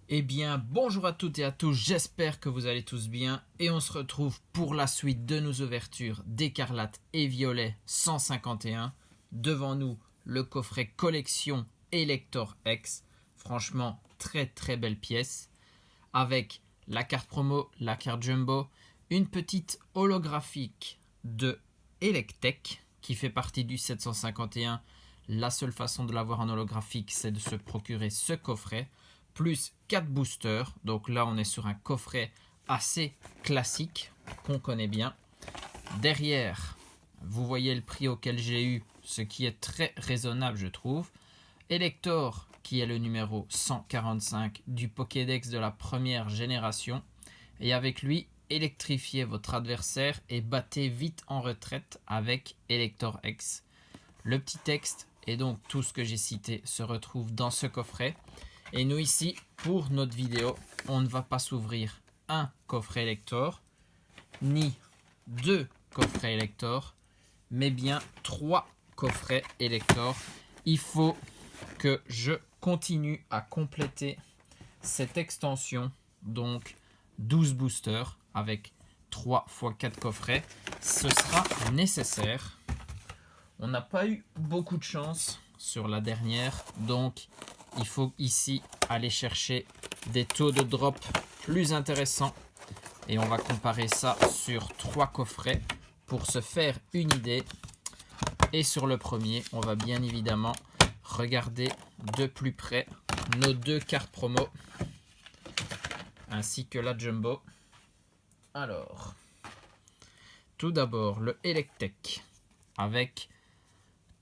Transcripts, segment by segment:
Eh bien, bonjour à toutes et à tous, j'espère que vous allez tous bien et on se retrouve pour la suite de nos ouvertures d'Écarlate et Violet 151. Devant nous, le coffret collection Elector X, franchement très très belle pièce, avec la carte promo, la carte jumbo, une petite holographique de Electek qui fait partie du 751. La seule façon de l'avoir en holographique, c'est de se procurer ce coffret plus 4 boosters. Donc là, on est sur un coffret assez classique qu'on connaît bien. Derrière, vous voyez le prix auquel j'ai eu, ce qui est très raisonnable, je trouve. Elector, qui est le numéro 145 du Pokédex de la première génération. Et avec lui, électrifiez votre adversaire et battez vite en retraite avec Elector X. Le petit texte et donc tout ce que j'ai cité se retrouve dans ce coffret. Et nous ici, pour notre vidéo, on ne va pas s'ouvrir un coffret Elector, ni deux coffrets Elector, mais bien 3 coffrets Elector. Il faut que je continue à compléter cette extension, donc 12 boosters avec 3 x 4 coffrets. Ce sera nécessaire. On n'a pas eu beaucoup de chance sur la dernière, donc il faut ici aller chercher des taux de drop plus intéressants. Et on va comparer ça sur 3 coffrets pour se faire une idée. Et sur le premier, on va bien évidemment regarder de plus près nos 2 cartes promo ainsi que la jumbo. Alors, tout d'abord le Electek avec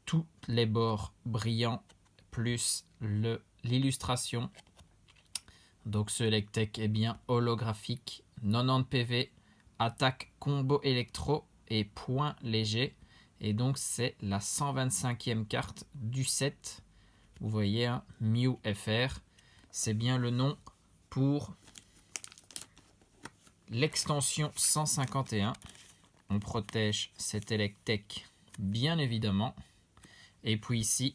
tous les bords brillants plus l'illustration. Donc ce Electek est bien holographique, 90 PV, attaque combo électro et point léger. Et donc c'est la 125e carte du set. Vous voyez, hein, Mew FR, c'est bien le nom pour l'extension 151. On protège cet Electek bien évidemment. Et puis ici,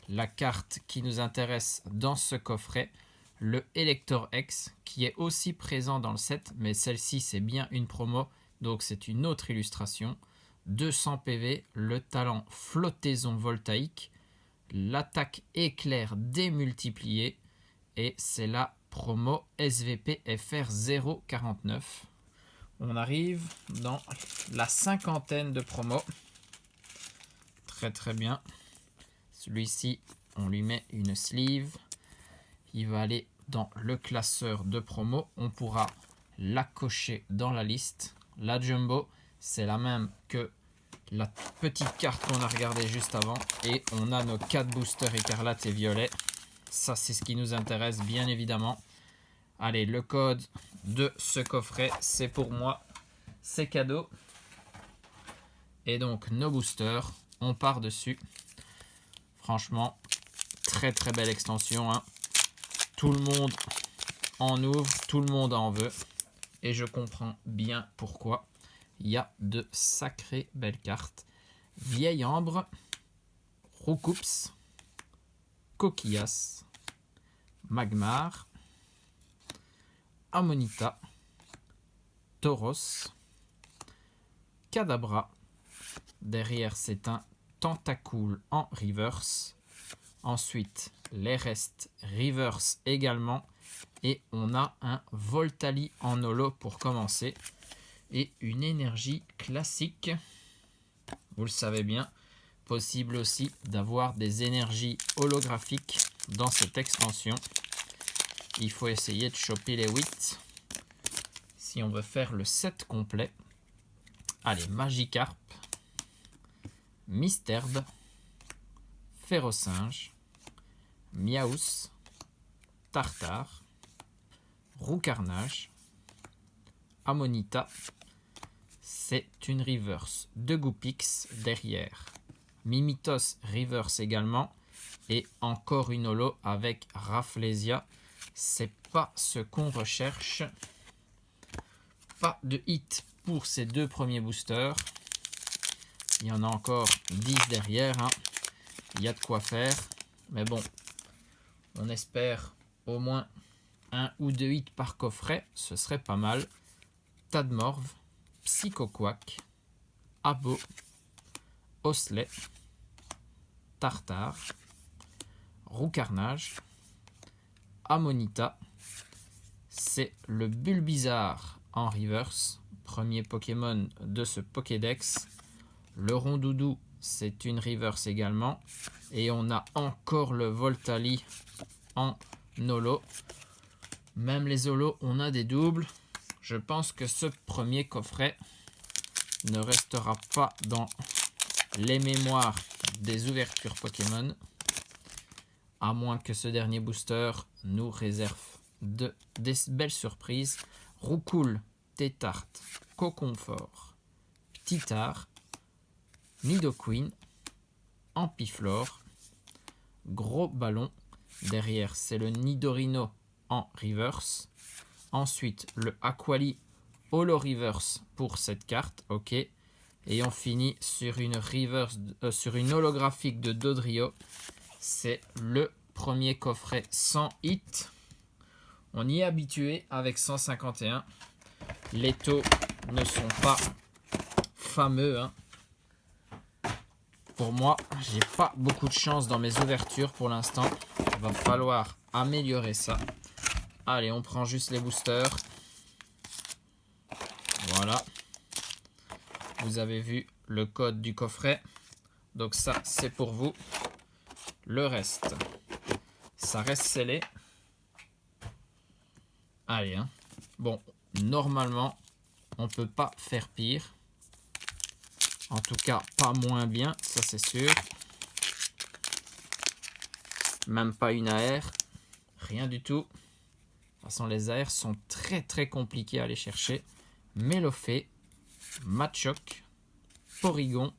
la carte qui nous intéresse dans ce coffret, le Elector X, qui est aussi présent dans le set, mais celle-ci c'est bien une promo, donc c'est une autre illustration. 200 PV, le talent flottaison voltaïque, l'attaque éclair démultipliée, et c'est la promo SVP FR 049. On arrive dans la 50aine de promos. Très très bien. Celui-ci, on lui met une sleeve. Il va aller dans le classeur de promo. On pourra la cocher dans la liste. La jumbo, c'est la même que la petite carte qu'on a regardée juste avant. Et on a nos 4 boosters écarlate et violet. Ça, c'est ce qui nous intéresse, bien évidemment. Allez, le code de ce coffret, c'est pour moi. C'est cadeau. Et donc, nos boosters, on part dessus. Franchement, très très belle extension, hein. Tout le monde en ouvre, tout le monde en veut. Et je comprends bien pourquoi. Il y a de sacrées belles cartes. Vieille Ambre, Roucoups, Coquillas, Magmar, Ammonita, Tauros, Kadabra. Derrière, c'est un Tentacool en reverse. Ensuite, les restes reverse également. Et on a un Voltali en holo pour commencer. Et une énergie classique. Vous le savez bien. Possible aussi d'avoir des énergies holographiques dans cette extension. Il faut essayer de choper les 8. Si on veut faire le set complet. Allez, Magikarp. Mysterde, Férocinge, Miaus, Tartare, Roucarnage, Ammonita. C'est une reverse de Goupix derrière. Mimitos reverse également. Et encore une holo avec Rafflesia. C'est pas ce qu'on recherche. Pas de hit pour ces 2 premiers boosters. Il y en a encore 10 derrière, hein. Il y a de quoi faire. Mais bon, on espère au moins 1 ou 2 hits par coffret, ce serait pas mal. Tadmorve, Psychoquack, Abo, Osley, Tartare, Roucarnage, Amonita. C'est le Bulbizarre en reverse, premier Pokémon de ce Pokédex. Le Rondoudou, c'est une reverse également. Et on a encore le Voltali en holo. Même les holos, on a des doubles. Je pense que ce premier coffret ne restera pas dans les mémoires des ouvertures Pokémon, à moins que ce dernier booster nous réserve des belles surprises. Roucoule, Tétarte, Coconfort, Ptitard, Nidoqueen, Ampiflore, Gros Ballon. Derrière, c'est le Nidorino en reverse. Ensuite, le Aquali Holo Reverse pour cette carte. Ok. Et on finit sur une reverse, sur une holographique de Dodrio. C'est le premier coffret sans hit. On y est habitué avec 151. Les taux ne sont pas fameux, hein. Pour moi, j'ai pas beaucoup de chance dans mes ouvertures pour l'instant. Il va falloir améliorer ça. Allez, on prend juste les boosters. Voilà. Vous avez vu le code du coffret. Donc ça, c'est pour vous. Le reste, ça reste scellé. Allez, hein. Bon, normalement, on ne peut pas faire pire. En tout cas, pas moins bien, ça c'est sûr. Même pas une AR. Rien du tout. De toute façon, les AR sont très très compliqués à aller chercher. Mélofée, Machoc, Porygon,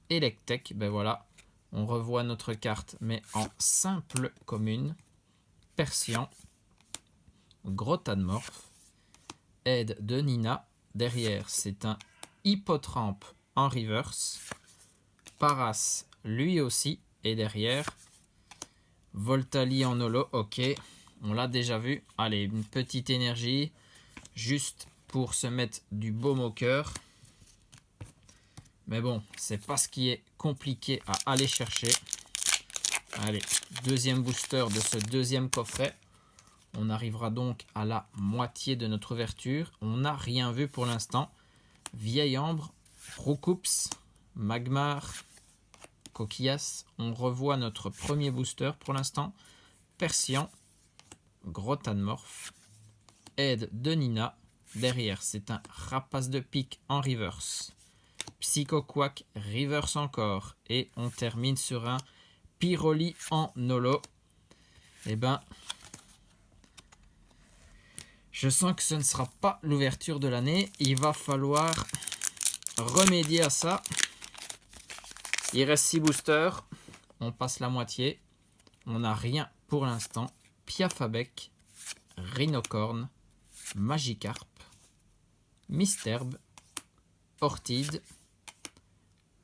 Electek. Ben voilà, on revoit notre carte, mais en simple commune. Persian, Grotadmorph, Aide de Nina. Derrière, c'est un Hippotrampe en reverse. Paras, lui aussi. Et derrière, Voltali en holo. Ok, on l'a déjà vu. Allez, une petite énergie. Juste pour se mettre du baume au cœur. Mais bon, c'est pas ce qui est compliqué à aller chercher. Allez, deuxième booster de ce deuxième coffret. On arrivera donc à la moitié de notre ouverture. On n'a rien vu pour l'instant. Vieille Ambre, Roucoups, Magmar, Coquillas. On revoit notre premier booster pour l'instant. Persian, Grotadmorph, Aide de Nina. Derrière, c'est un Rapace de pique en reverse. Psychoquack, reverse encore. Et on termine sur un Pyroli en holo. Eh ben, je sens que ce ne sera pas l'ouverture de l'année. Il va falloir remédier à ça. Il reste 6 boosters. On passe la moitié. On n'a rien pour l'instant. Piafabec, Rhinocorne, Magikarp, Misterbe, Ortide,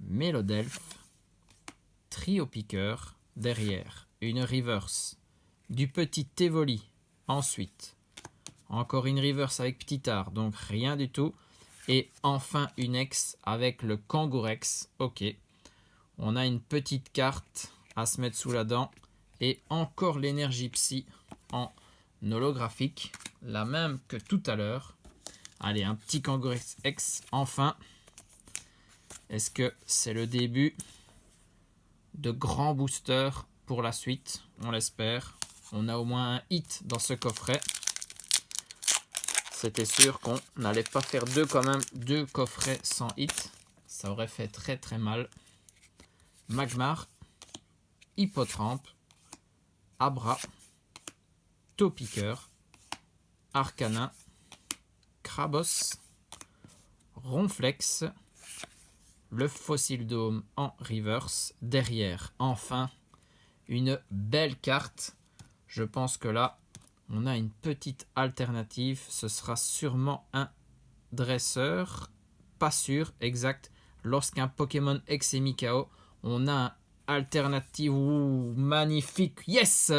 Mélodelphe, Triopiqueur. Derrière, une reverse du petit Evoli. Ensuite, encore une reverse avec Ptitard, donc rien du tout. Et enfin une ex avec le Kangourex. Ok, on a une petite carte à se mettre sous la dent. Et encore l'énergie psy en holographique, la même que tout à l'heure. Allez, un petit Kangourex X, enfin. Est-ce que c'est le début de grands boosters pour la suite? On l'espère. On a au moins un hit dans ce coffret. C'était sûr qu'on n'allait pas faire deux coffrets sans hit. Ça aurait fait très très mal. Magmar, Hippotrampe, Abra, Topiqueur, Arcanin, Krabos, Ronflex, le Fossile Dôme en reverse. Derrière, enfin, une belle carte. Je pense que là, on a une petite alternative. Ce sera sûrement un dresseur. Pas sûr, exact. Lorsqu'un Pokémon X est mis KO, on a un alternative. Ouh, magnifique. Yes!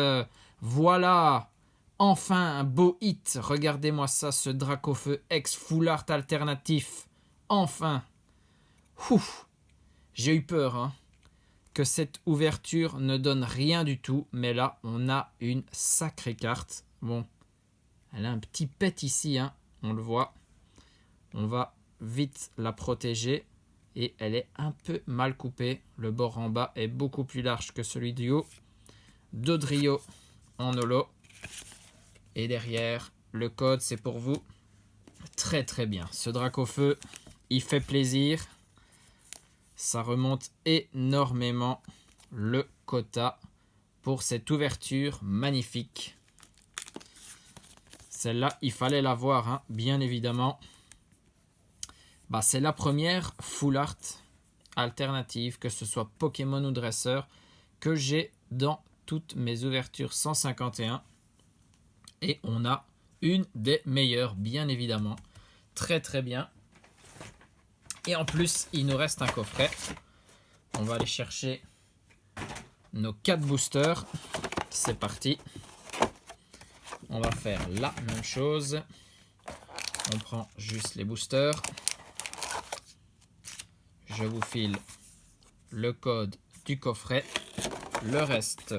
Voilà! Enfin, un beau hit. Regardez-moi ça, ce Dracofeu ex full art alternatif. Enfin. Ouf. J'ai eu peur, hein, que cette ouverture ne donne rien du tout. Mais là, on a une sacrée carte. Bon, elle a un petit pet ici, hein, on le voit. On va vite la protéger. Et elle est un peu mal coupée. Le bord en bas est beaucoup plus large que celui du haut. Dodrio en holo. Et derrière, le code, c'est pour vous. Très très bien. Ce Dracofeu, il fait plaisir. Ça remonte énormément le quota pour cette ouverture magnifique. Celle-là, il fallait la voir, hein, bien évidemment. Bah, c'est la première full art alternative, que ce soit Pokémon ou Dresseur, que j'ai dans toutes mes ouvertures 151. Et on a une des meilleures, bien évidemment. Très très bien. Et en plus, il nous reste un coffret. On va aller chercher nos 4 boosters. C'est parti. On va faire la même chose. On prend juste les boosters. Je vous file le code du coffret. Le reste,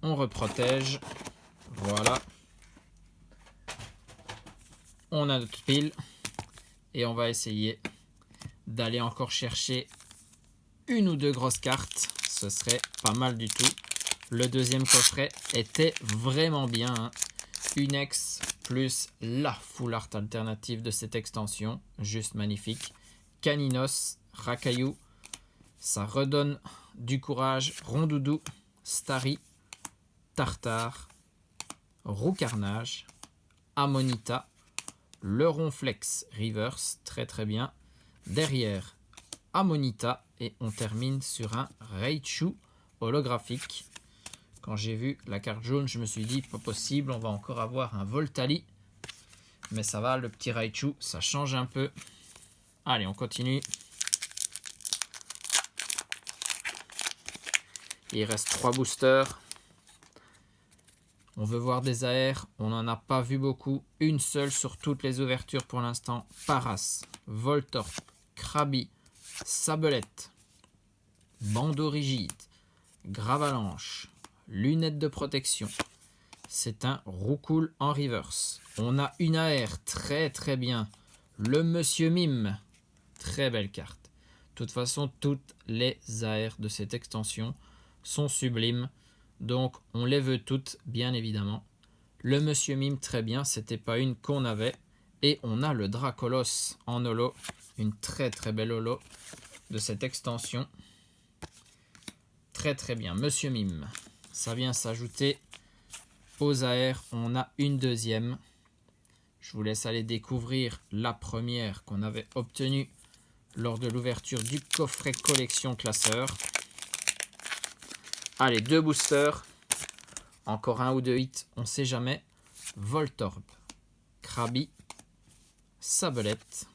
on reprotège. Voilà. On a notre pile. Et on va essayer d'aller encore chercher une ou deux grosses cartes. Ce serait pas mal du tout. Le deuxième coffret était vraiment bien, hein. Une ex plus la full art alternative de cette extension. Juste magnifique. Caninos, Rakayu. Ça redonne du courage. Rondoudou, Starry, Tartare, Roucarnage, Amonita, le Ronflex Reverse, très très bien. Derrière, Amonita, et on termine sur un Raichu holographique. Quand j'ai vu la carte jaune, je me suis dit, pas possible, on va encore avoir un Voltali. Mais ça va, le petit Raichu, ça change un peu. Allez, on continue. Il reste 3 boosters. On veut voir des AR, on n'en a pas vu beaucoup. Une seule sur toutes les ouvertures pour l'instant. Paras, Voltorb, Krabi, Sablette, Bandeau rigide, Gravalanche, lunettes de protection. C'est un Roucoule en reverse. On a une AR très très bien. Le Monsieur Mime. Très belle carte. De toute façon, toutes les AR de cette extension sont sublimes. Donc, on les veut toutes, bien évidemment. Le Monsieur Mime, très bien. C'était pas une qu'on avait. Et on a le Dracolos en holo. Une très très belle holo de cette extension. Très très bien. Monsieur Mime. Ça vient s'ajouter aux AR. On a une deuxième. Je vous laisse aller découvrir la première qu'on avait obtenue lors de l'ouverture du coffret collection classeur. Allez, 2 boosters. Encore un ou deux hits, on ne sait jamais. Voltorb, Krabi, Sablette,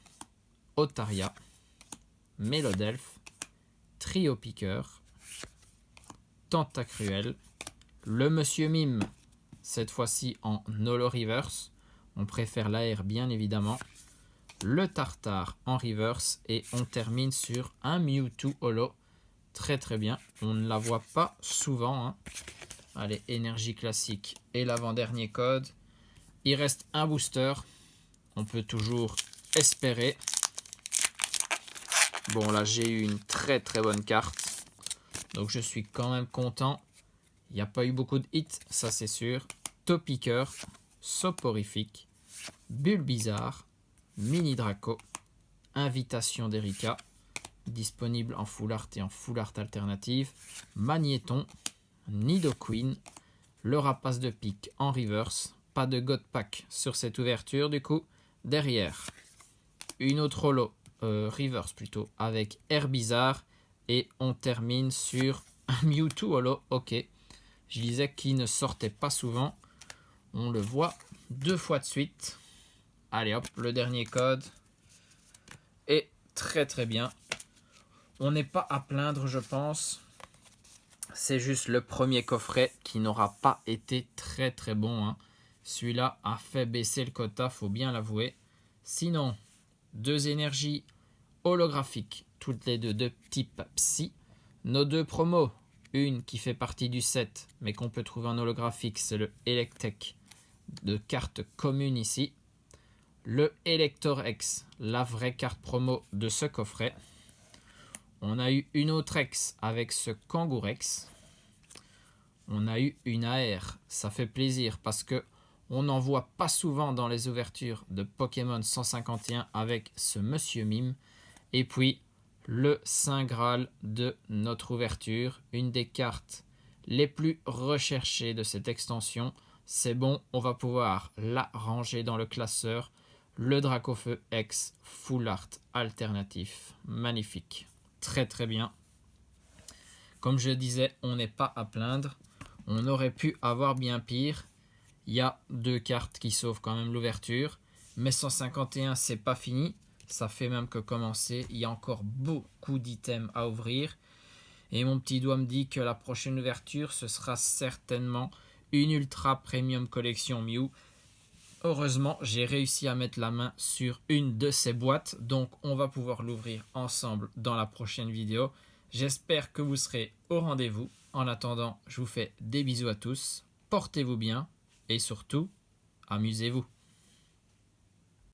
Otaria, Mélodelph, Trio Piqueur, Tentacruel, le Monsieur Mime, cette fois-ci en holo reverse. On préfère l'AR bien évidemment. Le Tartare en reverse. Et on termine sur un Mewtwo holo. Très très bien. On ne la voit pas souvent, hein. Allez, énergie classique et l'avant-dernier code. Il reste un booster. On peut toujours espérer. Bon, là, j'ai eu une très très bonne carte. Donc, je suis quand même content. Il n'y a pas eu beaucoup de hits, ça c'est sûr. Topiqueur, Soporifique, Bulbizarre, Mini Draco, Invitation d'Erika, disponible en full art et en full art alternative. Magnéton, Nidoqueen, le Rapace de pique en reverse. Pas de God Pack sur cette ouverture du coup. Derrière, une autre holo, reverse plutôt, avec Herbizarre. Et on termine sur un Mewtwo holo. Ok, je disais qu'il ne sortait pas souvent. On le voit 2 fois de suite. Allez hop, le dernier code. Et très très bien. On n'est pas à plaindre, je pense. C'est juste le premier coffret qui n'aura pas été très très bon, hein. Celui-là a fait baisser le quota, faut bien l'avouer. Sinon, 2 énergies holographiques, toutes les deux de type Psy. Nos 2 promos, une qui fait partie du set, mais qu'on peut trouver en holographique, c'est le Electek de carte commune ici. Le Elector X, la vraie carte promo de ce coffret. On a eu une autre X avec ce Kangourex. On a eu une AR, ça fait plaisir parce que on n'en voit pas souvent dans les ouvertures de Pokémon 151 avec ce Monsieur Mime. Et puis le Saint Graal de notre ouverture, une des cartes les plus recherchées de cette extension. C'est bon, on va pouvoir la ranger dans le classeur. Le Dracofeu X Full Art alternatif, magnifique, très très bien. Comme je disais, on n'est pas à plaindre. On aurait pu avoir bien pire. Il y a 2 cartes qui sauvent quand même l'ouverture. Mais 151, c'est pas fini. Ça fait même que commencer. Il y a encore beaucoup d'items à ouvrir. Et mon petit doigt me dit que la prochaine ouverture, ce sera certainement une Ultra Premium Collection Mew. Heureusement, j'ai réussi à mettre la main sur une de ces boîtes. Donc, on va pouvoir l'ouvrir ensemble dans la prochaine vidéo. J'espère que vous serez au rendez-vous. En attendant, je vous fais des bisous à tous. Portez-vous bien et surtout, amusez-vous.